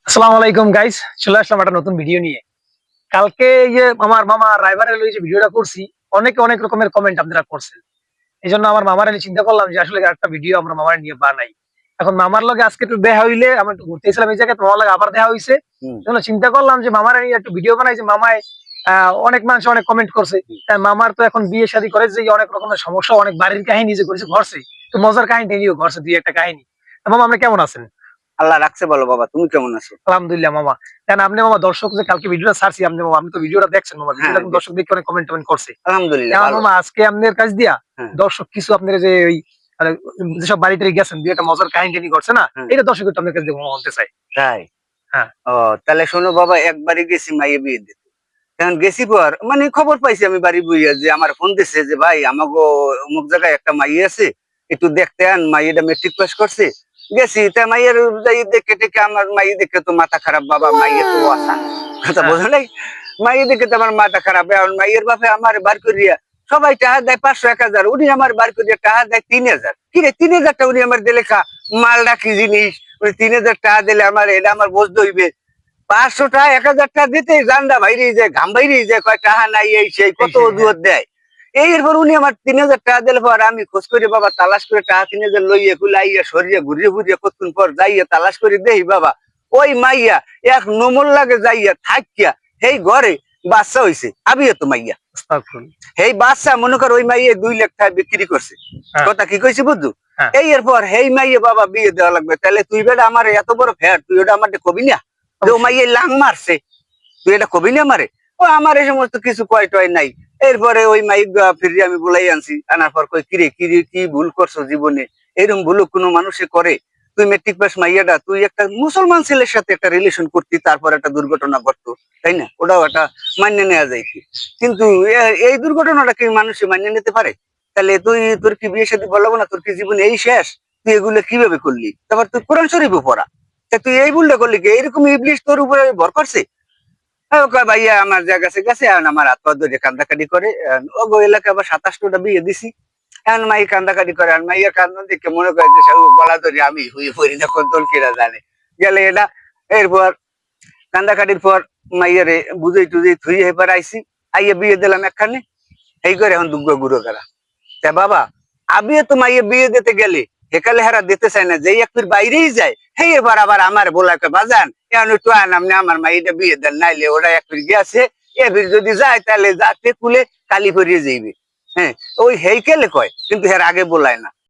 আসসালামু আলাইকুম গাইস, চলে আসলাম একটা নতুন ভিডিও নিয়ে। কালকে এই যে আমার মামা রাইভারের ওই যে ভিডিওটা করছি, অনেকে অনেক রকমের কমেন্ট আপনারা করছেন। এই জন্য আমার মামার আমি চিন্তা করলাম যে আসলে একটা ভিডিও আমরা মামার নিয়ে বানাই। এখন মামার লগে আজকে একটু দেখা হইলে আমরা একটু ঘুরতে গেছিলাম এই জায়গায়, তো মামার লগে আবার দেখা হইছে। জন্য চিন্তা করলাম যে মামার নিয়ে একটু ভিডিও বানাই, যে মামায় অনেক মানুষ অনেক কমেন্ট করছে। তাই মামার তো এখন বিয়ে শাদী করে, যে অনেক রকমের সমস্যা, অনেক বাড়ির কাহিনী যে করেছে ঘরছে, তো মজার কাহিনী নিয়েও ঘরছে দুই একটা কাহিনী। তো মামা আপনি কেমন আছেন? আল্লাহ রাখছে বলো বাবা, তুমি কেমন আছো? আলহামদুলিল্লাহ মামা। কেন আপনি মামা দর্শক যে কালকে ভিডিওটা ছাড়ছি, আপনি তো ভিডিওটা দেখছেন মামা, হ্যাঁ ভিডিওটা দর্শক দেখে অনেক কমেন্ট টমেন্ট করছে। আলহামদুলিল্লাহ এখন ভালো। মামা আজকে আপনার কাছ দিয়া হ্যাঁ দর্শক কিছু আপনার যে ওই মানে যেসব বাড়িতে গেছেন দুই একটা মজার কাহিনী টাহিনী করছে না, হ্যাঁ এটা দর্শক একটু আপনার কাছে মামা বলতে চাই। তাই। হ্যাঁ। ও তাহলে শোনো বাবা, একবারই গেছি মাইয়ে বিয়ে দিতে। এখন গেছি পর মানে খবর পাইছি আমি বাড়ি বইয়া, যে আমার ফোন দিছে যে ভাই আমাগো অমুক জায়গায় একটা মাইয়ে আছে, একটু দেখতে আন, মাইয়েটা মেট্রিক পাস করছে। গেছি তা মাইয়ের যাই দেখে টেকে আমার মাইয়ে দেখে তো মাথা খারাপ, বাবা মাইয়ে তো আসা কথা হ্যাঁ। বোঝা নাই। মাইয়ে দেখে তো আমার মাথা খারাপ। এখন মাইয়ের বাপে আমার বার করিয়া সবাই টাকা দেয় 500 1000, উনি আমার বার করিয়া টাকা দেয় 3000। কি রে 3000টা উনি আমার দিলে খা, মালটা কি জিনিস? ওই 3000 টাকা দিলে আমার এটা আমার বোঝ হইবে। 500 টাকা 1000 টাকা দিতে জান্ডা বাইরে যায়, ঘাম বাইরে যায়, কয় টাকা নাই এই সেই এই কত সেই, হ্যাঁ। অজুহাত দেয়। এরপর উনি আমার 3000 টাকা দিলে পর আমি খোঁজ করে বাবা তালাশ করে টাকা 3000 লইয়া কুলাইয়া সরিয়ে ঘুরিয়ে ঘুরিয়ে কতক্ষণ পর যাইয়া তালাশ করে দেই বাবা ওই মাইয়া এক নমল লাগে যাইয়া থাকিয়া সেই ঘরে বাচ্চা হইছে, আমিও তো মাইয়া। আস্তাগফিরুল্লাহ। এই বাচ্চা মনে কর ওই মাইয়ে 2 লাখ টাকা বিক্রি করছে। হ্যাঁ। কথা কি কইছি বুঝছো? হ্যাঁ। এই এরপর হেই মাইয়ে বাবা বিয়ে দেওয়া লাগবে, তাহলে তুই বেটা আমার এত বড় ফ্যাট, তুই ওটা আমার কবি না যে ও অবশ্যই। মাইয়ে লাং মারছে, তুই এটা কবি না আমারে? ও আমার এই সমস্ত কিছু কয় টয় নাই। এরপরে ওই মাইক ফিরিয়ে আমি বলাই আনছি, আনার পর কই কিরে কিরে কি ভুল করছো জীবনে? এরকম ভুল কোনো মানুষে করে? তুই মেট্রিক পাস মাইয়াটা, তুই একটা মুসলমান ছেলের সাথে একটা রিলেশন করতি, তারপর একটা দুর্ঘটনা ঘটতো, তাই না? ওটাও একটা মান্য নেওয়া যায় কি? কিন্তু এই দুর্ঘটনাটা কি মানুষে মান্য নিতে পারে? তাহলে তুই তোর কি বিয়ে শাদী বলবো না, তোর কি জীবনে এই শেষ? তুই এগুলো কিভাবে করলি? তারপর তুই কোরআন শরীফও পড়া, তা তুই এই ভুলটা করলি কি? এরকম ইবলিশ তোর উপরে ভর করছে? ভাইয়া আমার যা গেছে গেছে, এখন আমার হাত পা ধরে কান্দাকাটি করে। ও গো এলাকায় আবার 27টা বিয়ে দিছি। এখন মাই কান্দাকাটি করে, আর মাইয়া কান্দন দেখে মনে করে যে সব গলা ধরে আমি হুই পড়ি না, কোন দল কিরা জানে গেলে এটা। এরপর কান্দাকাটির পর মাইয়ারে বুঝাই টুঝাই থুই এবার আইসি, আইয়া বিয়ে দিলাম একখানে। এই করে এখন দুগ্গ গুঁড়ো করা। তা বাবা আমিও তো মাইয়ে বিয়ে দিতে গেলে হেকালে হারা দিতে চাই না, যে এক ফির বাইরেই যায় হেই এবার আবার আমার বলাকে বাজান এখন একটু আনামনে আমার মাইটা বিয়ে দেন, নাইলে ওরা এক ফির গেছে, এ ফির যদি যায় তাহলে যাতে কুলে কালি ফরিয়ে যাইবে। হ্যাঁ, ওই হেইকেলে কয় কিন্তু হের আগে বলায় না।